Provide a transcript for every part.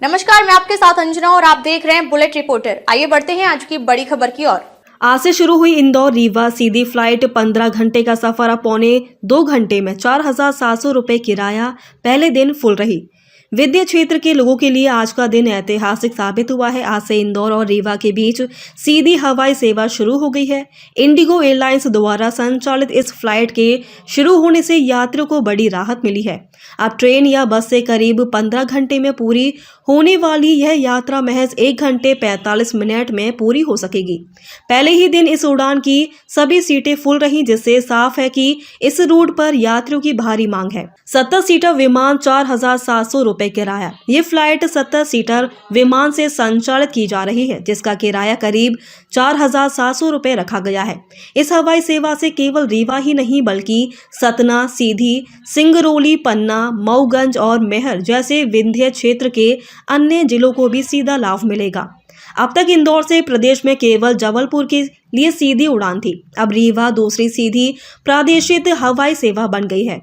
नमस्कार, मैं आपके साथ अंजना और आप देख रहे हैं बुलेट रिपोर्टर। आइए बढ़ते हैं आज की बड़ी खबर की ओर। आज से शुरू हुई इंदौर रीवा सीधी फ्लाइट 15 घंटे का सफर अब पौने 2 घंटे में 4,700 रुपये किराया पहले दिन फुल रही। विद्या क्षेत्र के लोगों के लिए आज का दिन ऐतिहासिक साबित हुआ है। आज से इंदौर और रीवा के बीच सीधी हवाई सेवा शुरू हो गई है। इंडिगो एयरलाइंस द्वारा संचालित इस फ्लाइट के शुरू होने से यात्रियों को बड़ी राहत मिली है। अब ट्रेन या बस से करीब 15 घंटे में पूरी होने वाली यह यात्रा महज 1 घंटे 45 मिनट में पूरी हो सकेगी। पहले ही दिन इस उड़ान की सभी सीटें फुल रहीं, जिससे साफ है कि इस रूट पर यात्रियों की भारी मांग है। 70 सीटर विमान 4,700 रुपये किराया। ये फ्लाइट 70 सीटर विमान से संचालित की जा रही है, जिसका किराया करीब 4,700 रुपये रखा गया है। इस हवाई सेवा से केवल रीवा ही नहीं बल्कि सतना, सीधी, सिंगरौली, पन्ना, मऊगंज और मेहर जैसे विंध्य क्षेत्र के अन्य जिलों को भी सीधा लाभ मिलेगा। अब तक इंदौर से प्रदेश में केवल जबलपुर के लिए सीधी उड़ान थी। अब रीवा दूसरी सीधी प्रादेशिक हवाई सेवा बन गई है।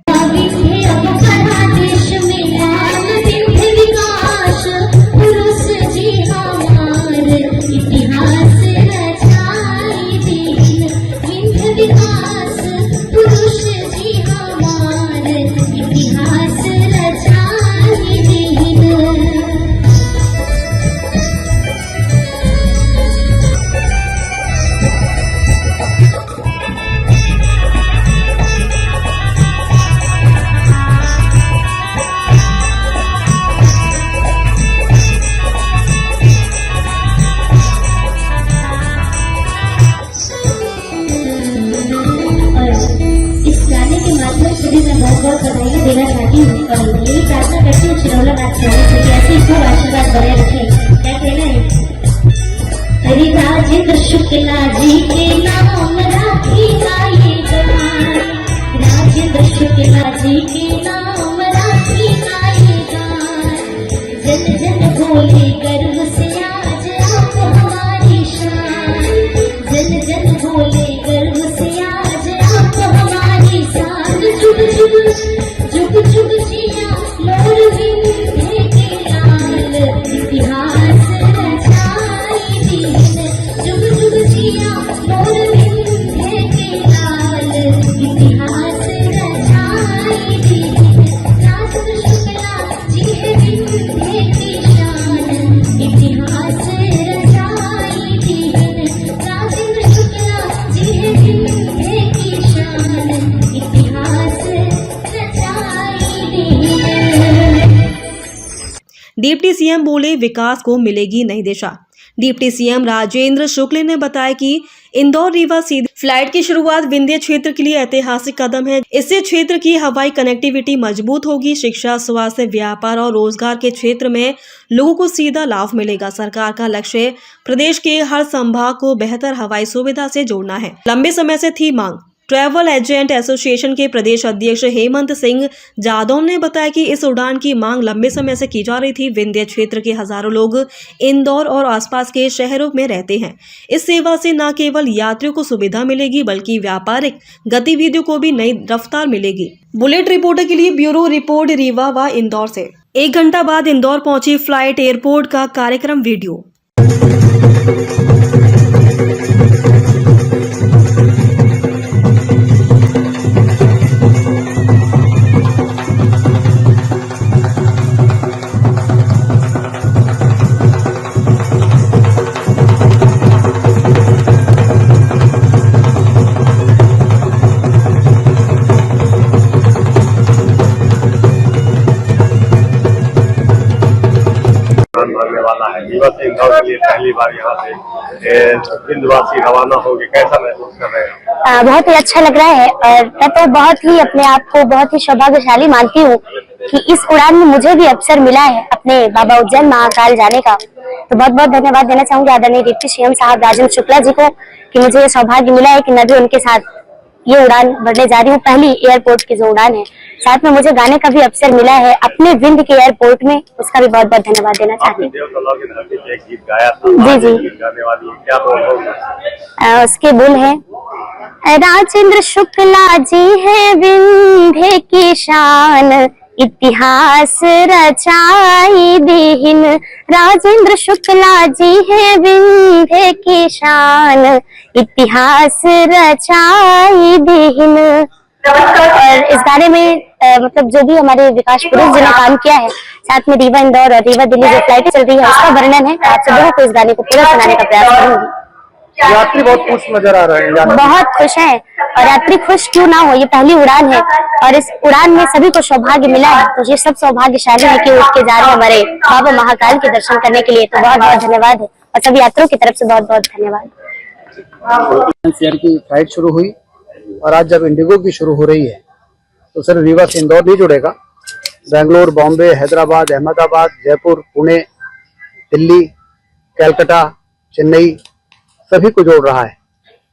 बहुत बधाई देना चाहती हूँ और यही प्रार्थना करती हूँ चिरौला नाथ से कि ऐसे खूब आशीर्वाद बनाए रखें। क्या कहना है? हरि राजेंद्र शुक्ला जी के नाम राखी गाएगा, राजेंद्र शुक्ला जी के नाम राखी गाएगा। जन जन भोले गर्व से आज आप हमारी शान, जन जन भोले गर्व से आज आप हमारी शान। जुग जुग जुग जुग जिया मोर विंध्य के लाल, इतिहास रचाई दीन। जुग जुग जिया मोर विंध्य के लाल, इतिहास रचाई दीन। राजेंद्र शुक्ला जी है विंध्य की शान, इतिहास रचाई दीन। राजेंद्र शुक्ला जी है विंध्य की शान, इतिहास डिप्टी सीएम बोले, विकास को मिलेगी नई दिशा। डिप्टी सीएम राजेंद्र शुक्ल ने बताया कि इंदौर रीवा सीधी फ्लाइट की शुरुआत विंध्य क्षेत्र के लिए ऐतिहासिक कदम है। इससे क्षेत्र की हवाई कनेक्टिविटी मजबूत होगी। शिक्षा, स्वास्थ्य, व्यापार और रोजगार के क्षेत्र में लोगों को सीधा लाभ मिलेगा। सरकार का लक्ष्य प्रदेश के हर संभाग को बेहतर हवाई सुविधा से जोड़ना है। लंबे समय से थी मांग। ट्रैवल एजेंट एसोसिएशन के प्रदेश अध्यक्ष हेमंत सिंह जादव ने बताया कि इस उड़ान की मांग लंबे समय से की जा रही थी। विंध्य क्षेत्र के हजारों लोग इंदौर और आसपास के शहरों में रहते हैं। इस सेवा से न केवल यात्रियों को सुविधा मिलेगी बल्कि व्यापारिक गतिविधियों को भी नई रफ्तार मिलेगी। बुलेट रिपोर्टर के लिए ब्यूरो रिपोर्ट रीवा व इंदौर से। 1 घंटा बाद इंदौर पहुंची फ्लाइट। एयरपोर्ट का कार्यक्रम वीडियो। भरने वाला है। रीवा से इंदौर के लिए पहली बार यहाँ से विंध्यवासी रवाना होंगे, कैसा महसूस कर रहे हैं? बहुत ही अच्छा लग रहा है और मैं तो बहुत ही अपने आप को बहुत ही सौभाग्यशाली मानती हूँ कि इस उड़ान में मुझे भी अवसर मिला है अपने बाबा उज्जैन महाकाल जाने का। तो बहुत बहुत धन्यवाद देना चाहूंगी आदरणीय डिप्टी सीएम साहब राजेंद्र शुक्ला जी को कि मुझे ये सौभाग्य मिला है कि मैं भी उनके साथ ये उड़ान भरने जा रही हूँ। पहली एयरपोर्ट की जो उड़ान है, साथ में मुझे गाने का भी अवसर मिला है अपने विंध्य के एयरपोर्ट में, उसका भी बहुत बहुत धन्यवाद देना चाहती हूँ। जी जी, उसके बोल है, राजेंद्र शुक्ला जी है विंध्य की शान, इतिहास रचाई दीन राजेंद्र शुक्ला जी है विंध्य की शान, इतिहास रचाई दीन। और इस गाने में मतलब जो भी हमारे विकास पुरुष जिन्होंने काम किया है, साथ में रीवा इंदौर और रीवा दिल्ली जो फ्लाइट चल रही है उसका वर्णन है। आप सब लोगों को इस गाने को पूरा सुनाने का प्रयास करूंगी। यात्री बहुत खुश नजर आ रहे हैं, बहुत खुश हैं। और यात्री खुश क्यों ना हो, ये पहली उड़ान है और इस उड़ान में सभी को सौभाग्य मिला है, तो ये सब सौभाग्यशाली है कि उठ के जा रहे हैं हमारे बाबा महाकाल के दर्शन करने के लिए। तो बहुत बहुत धन्यवाद है और सभी यात्रियों की तरफ से बहुत बहुत धन्यवाद। एयर की फ्लाइट शुरू हुई और आज जब इंडिगो की शुरू हो रही है तो सिर्फ रीवा से इंदौर नहीं जुड़ेगा, बेंगलोर, बॉम्बे, हैदराबाद, अहमदाबाद, जयपुर, पुणे, दिल्ली, कलकत्ता, चेन्नई सभी को जोड़ रहा है।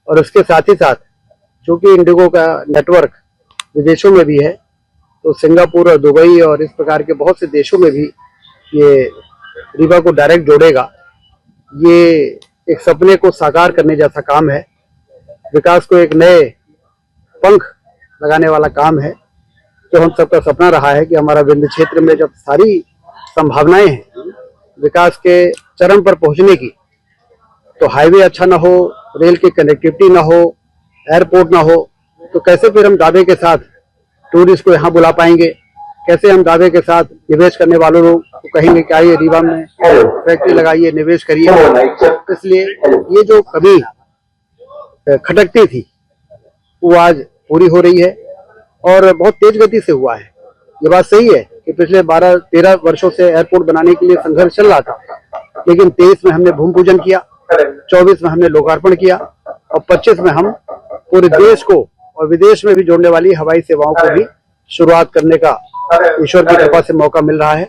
और उसके साथ ही साथ चूंकि इंडिगो का नेटवर्क विदेशों में भी है, तो सिंगापुर और दुबई और इस प्रकार के बहुत से देशों में भी ये रीवा को डायरेक्ट जोड़ेगा। ये एक सपने को साकार करने जैसा काम है, विकास को एक नए पंख लगाने वाला काम है, जो हम सबका सपना रहा है कि हमारा विंध्य क्षेत्र में जब सारी संभावनाएं हैं विकास के चरम पर पहुंचने की, तो हाईवे अच्छा ना हो, रेल की कनेक्टिविटी ना हो, एयरपोर्ट ना हो, तो कैसे फिर हम दावे के साथ टूरिस्ट को यहाँ बुला पाएंगे? कैसे हम दावे के साथ निवेश करने वालों को कहेंगे कि आइए रीवा में फैक्ट्री लगाइए, निवेश करिए? इसलिए ये जो कभी खटकती थी वो आज पूरी हो रही है और बहुत तेज गति से हुआ है। ये बात सही है कि पिछले 12-13 वर्षों से एयरपोर्ट बनाने के लिए संघर्ष चल रहा था, लेकिन 23 में हमने भूमि पूजन किया, 24 में हमने लोकार्पण किया और 25 में हम पूरे देश को और विदेश में भी जोड़ने वाली हवाई सेवाओं को भी शुरुआत करने का ईश्वर की कृपा से मौका मिल रहा है।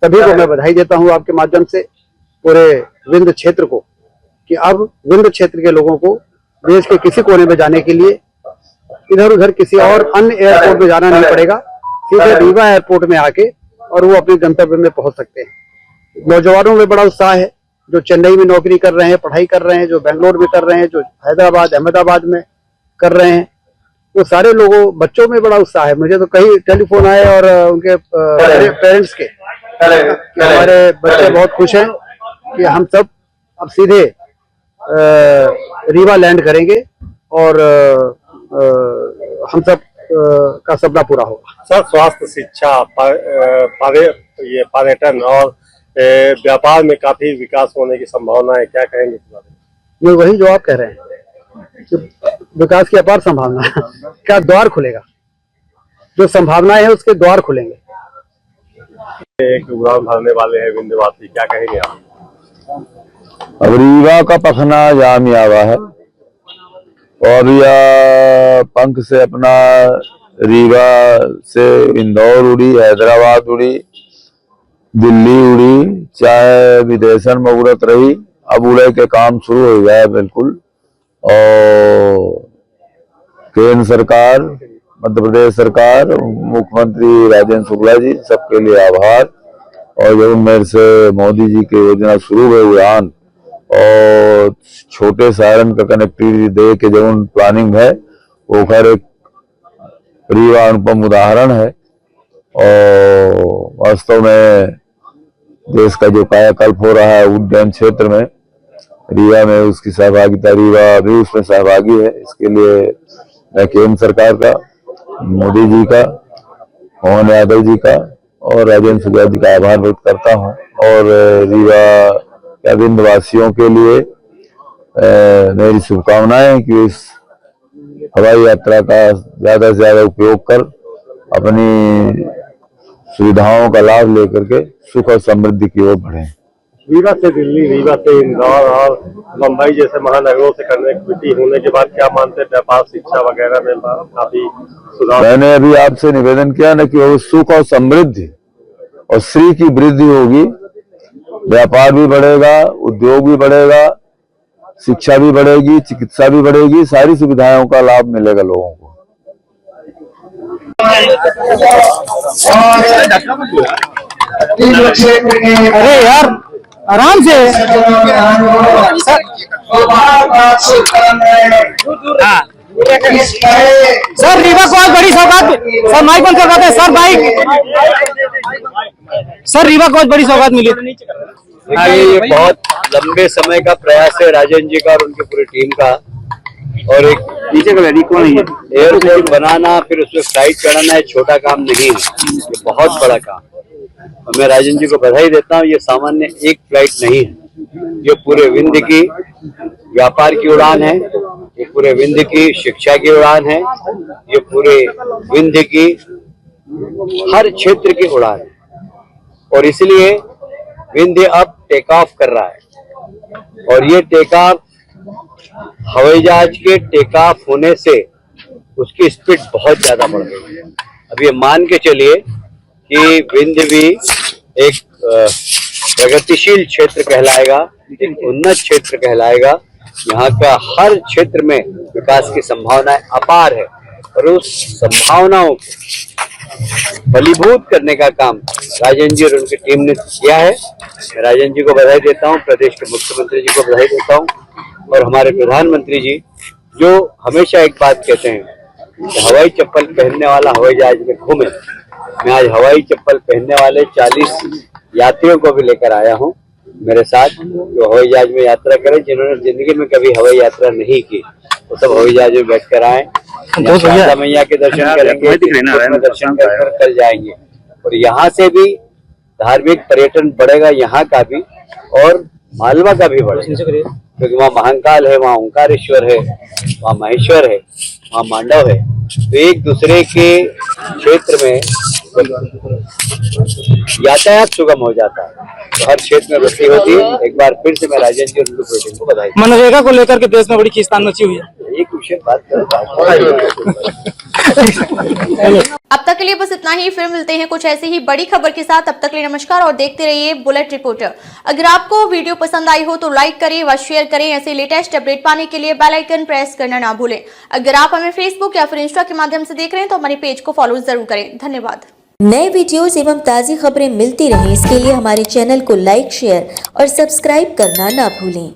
सभी को मैं बधाई देता हूं आपके माध्यम से, पूरे विंध्य क्षेत्र को, कि अब विंध्य क्षेत्र के लोगों को देश के किसी कोने में जाने के लिए इधर उधर किसी और अन्य एयरपोर्ट में जाना नहीं पड़ेगा, सीधे रीवा एयरपोर्ट में आके और वो अपने गंतव्य में पहुंच सकते हैं। नौजवानों में बड़ा उत्साह है, जो चेन्नई में नौकरी कर रहे हैं, पढ़ाई कर रहे हैं, जो बेंगलोर में कर रहे हैं, जो हैदराबाद, अहमदाबाद में कर रहे हैं, वो सारे लोगों, बच्चों में बड़ा उत्साह है। मुझे तो कई टेलीफोन आए और उनके पेरेंट्स के, हमारे बच्चे बहुत खुश हैं कि हम सब अब सीधे रीवा लैंड करेंगे और हम सब का सपना पूरा होगा। सर, स्वास्थ्य, शिक्षा, ये पर्यटन और व्यापार में काफी विकास होने की संभावना है, क्या कहेंगे? मैं वही जो आप कह रहे हैं कि विकास की अपार संभावना है, क्या द्वार खुलेगा, जो संभावनाएं हैं उसके द्वार खुलेंगे। एक उड़ान भरने वाले हैं विंध्यवासी, क्या कहेंगे आप? अब रीवा का पखना जामियावा है और यह पंख से अपना रीवा से इंदौर उड़ी, हैदराबाद उड़ी, दिल्ली उड़ी, चाहे विदेशन में उड़त रही, अब उड़े के काम शुरू हो गया है बिल्कुल। और केंद्र सरकार, मध्य प्रदेश सरकार, मुख्यमंत्री राजेंद्र शुक्ला जी, सबके लिए आभार। और जब मेरे से मोदी जी की योजना शुरू हुई उड़ान और छोटे सायरन का कनेक्टिविटी दे के जो प्लानिंग है, वो खैर एक रीवा अनुपम उदाहरण है। और वास्तव में देश का जो कायाकल्प हो रहा है उड्डयन क्षेत्र में, रीवा में उसकी सहभागिता, रीवा भी उसमें सहभागी है। इसके लिए मैं केंद्र सरकार का, मोदी जी का, मोहन यादव जी का और राजेंद्र शुक्ला जी का आभार व्यक्त करता हूं। और रीवा या विंध्यवासियों के लिए मेरी शुभकामनाएं कि इस हवाई यात्रा का ज्यादा से ज्यादा उपयोग कर अपनी सुविधाओं का लाभ लेकर के सुख और समृद्धि की ओर बढ़े। रीवा से दिल्ली, रीवा से इंदौर और मुंबई जैसे महानगरों से कनेक्टिविटी होने के बाद क्या मानते हैं व्यापार, शिक्षा वगैरह में काफी सुधार? मैंने अभी आपसे निवेदन किया ना कि वो सुख और समृद्धि और श्री की वृद्धि होगी, व्यापार भी बढ़ेगा, उद्योग भी बढ़ेगा, शिक्षा भी बढ़ेगी, चिकित्सा भी बढ़ेगी, सारी सुविधाओं का लाभ मिलेगा लोगों को। अरे यार आराम से सर, रीवा को आज बड़ी सौगात सर माइक बंद करवाते हैं सर, माइक। सर रीवा को आज बड़ी सौगात मिली। ये बहुत लंबे समय का प्रयास है राजन जी का और उनकी पूरी टीम का, और एक नीचे का कौन है एयरपोर्ट बनाना, फिर उसमें फ्लाइट चढ़ाना है, छोटा काम नहीं है, ये बहुत बड़ा काम है। और मैं राजन जी को बधाई देता हूँ। ये सामान्य एक फ्लाइट नहीं है, ये पूरे विंध्य की व्यापार की उड़ान है, ये पूरे विंध्य की शिक्षा की उड़ान है, ये पूरे विंध्य की हर क्षेत्र की उड़ान है। और इसलिए विंध्य अब टेक ऑफ कर रहा है, और ये टेक ऑफ हवाई जहाज के टेक ऑफ होने से उसकी स्पीड बहुत ज्यादा बढ़ गई है। अब ये मान के चलिए कि विंध्य भी एक प्रगतिशील क्षेत्र कहलाएगा, एक उन्नत क्षेत्र कहलाएगा। यहाँ का हर क्षेत्र में विकास की संभावनाएं अपार है, और उस संभावनाओं को फलीभूत करने का काम राजन जी और उनकी टीम ने किया है। मैं राजन जी को बधाई देता हूँ, प्रदेश के मुख्यमंत्री जी को बधाई देता हूँ, और हमारे प्रधानमंत्री जी जो हमेशा एक बात कहते हैं कि हवाई चप्पल पहनने वाला हवाई जहाज में घूमे। मैं आज हवाई चप्पल पहनने वाले 40 यात्रियों को भी लेकर आया हूँ मेरे साथ, जो हवाई जहाज में यात्रा करें, जिन्होंने जिंदगी में कभी हवाई यात्रा नहीं की, वो सब हवाई जहाज में बैठ कर आए, शारदा मैया के दर्शन करेंगे, दर्शन कर कर जाएंगे। और यहाँ से भी धार्मिक पर्यटन बढ़ेगा, यहाँ का भी और मालवा का भी बढ़ेगा, क्योंकि वहाँ महाकाल है, वहाँ ओंकारेश्वर है, वहाँ महेश्वर है, वहाँ मांडव है। तो एक दूसरे के क्षेत्र में यातायात सुगम हो जाता है, तो हर क्षेत्र में वृद्धि होती है। एक बार फिर से मैं राजन जी और उनके प्रोजेक्ट को बधाई। मनरेगा को लेकर के देश में बड़ी खींचतान मची हुई है। एक विषय बात करो। अब तक के लिए बस इतना ही, फिर मिलते हैं कुछ ऐसी ही बड़ी खबर के साथ। अब तक के लिए नमस्कार और देखते रहिए बुलेट रिपोर्टर। अगर आपको वीडियो पसंद आई हो तो लाइक करें व शेयर करें। ऐसे लेटेस्ट अपडेट पाने के लिए बेल आइकन प्रेस करना ना भूलें। अगर आप हमें फेसबुक या फिर इंस्टा के माध्यम से देख रहे हैं तो हमारे पेज को फॉलो जरूर करें। धन्यवाद। नए वीडियोस एवं ताज़ी खबरें मिलती रहें, इसके लिए हमारे चैनल को लाइक, शेयर और सब्सक्राइब करना ना भूलें।